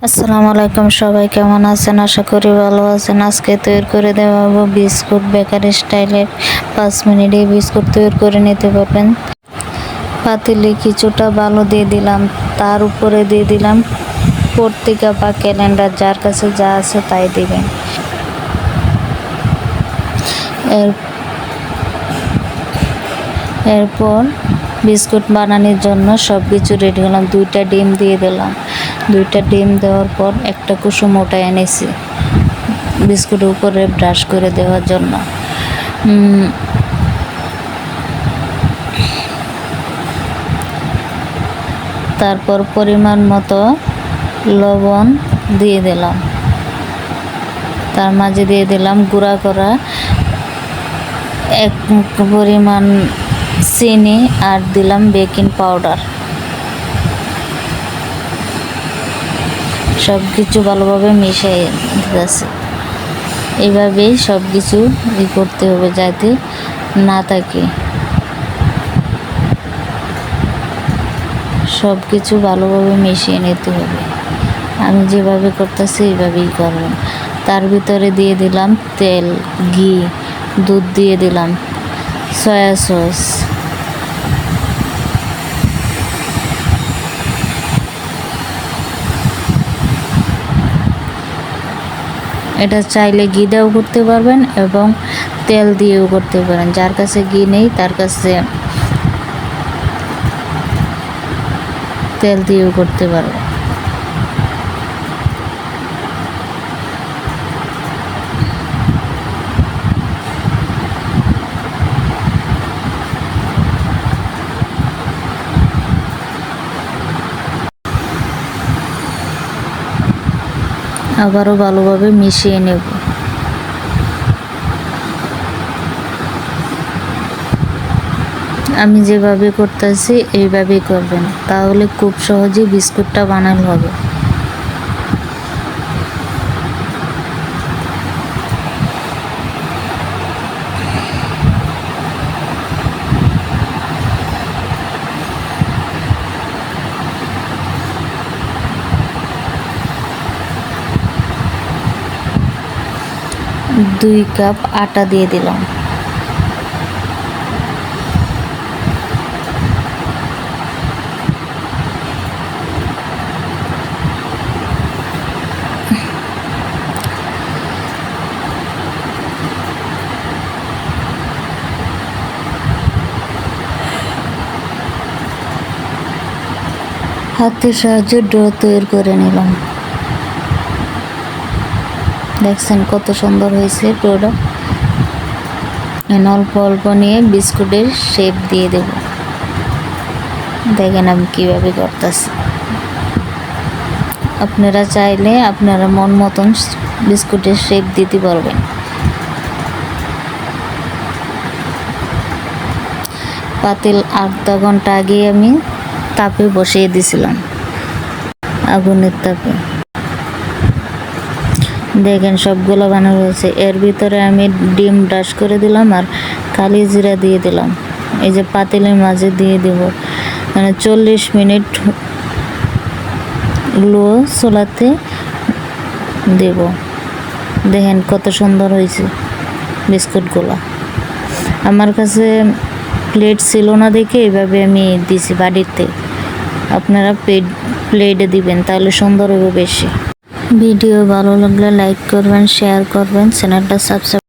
আসসালামু আলাইকুম, সবাই কেমন আছেন? আশা করি ভালো আছেন। আজকে তৈরি করে দেওয়া বিস্কুট বেকারি স্টাইলের 5 মিনিটে বিস্কুট তৈরি করে নিতে পারবেন। পাতিলে কিছুটা বালু দিয়ে দিলাম, তার উপরে দিয়ে দিলাম পত্রিকা বা ক্যালেন্ডার, যার কাছে যা আছে তাই দিবেন। এরপর বিস্কুট বানানোর জন্য সব কিছু রেডি করলাম। 2টা ডিম দিয়ে দিলাম। 2টা ডিম দেওয়ার পর একটা কুসুম ওটা এনেছি বিস্কুটের উপরে ব্রাশ করে দেওয়ার জন্য। তারপর পরিমাণ মতো লবণ দিয়ে দিলাম, তার মাঝে দিয়ে দিলাম গুঁড়া করা এক পরিমাণ চিনি আর দিলাম বেকিং পাউডার। সব কিছু ভালোভাবে মিশিয়ে দিতেছে। এইভাবেই সব কিছু করতে হবে যাতে না থাকে। সব কিছু ভালোভাবে মিশিয়ে নিতে হবে। আমি যেভাবে করতেছি এইভাবেই করবেন। তার ভিতরে দিয়ে দিলাম তেল, ঘি, দুধ দিয়ে দিলাম, সয়া সস, এটা চাইলে ঘি দিয়েও করতে পারবেন এবং তেল দিয়েও করতে পারেন। যার কাছে ঘি নেই তার কাছে তেল দিয়েও করতে পারবেন। আবারও ভালোভাবে মিশিয়ে নেব। আমি যেভাবে করতেছি এইভাবেই করবেন, তাহলে খুব সহজেই বিস্কুটটা বানানো হবে। দুই কাপ আটা দিয়ে দিলাম। হাতের সাহায্যে ডো তৈরি করে নিলাম। দেখছেন কত সুন্দর হয়েছে ডোটা। অল্প অল্প নিয়ে বিস্কুটের শেপ দিয়ে দেব। দেখেন আমি কীভাবে করতেছি। আপনারা চাইলে আপনারা মন মতন বিস্কুটের শেপ দিতে পারবেন। পাতিল আধা ঘন্টা আগে আমি তাপে বসিয়ে দিয়েছিলাম, আগুনের তাপে। দেখেন সবগুলো বানানো হয়েছে। এর ভিতরে আমি ডিম ব্রাশ করে দিলাম আর কালি জিরা দিয়ে দিলাম। এই যে পাতিলের মাঝে দিয়ে দেব, মানে 40 মিনিট লো চুলাতে দেব। দেখেন কত সুন্দর হয়েছে বিস্কুটগুলো। আমার কাছে প্লেট ছিল না দেখে এইভাবে আমি দিছি বাড়িতে। আপনারা প্লেটে দিবেন, তাহলে সুন্দর হবে বেশি। ভিডিও ভালো লাগলে লাইক করবেন, শেয়ার করবেন, চ্যানেলটা সাবস্ক্রাইব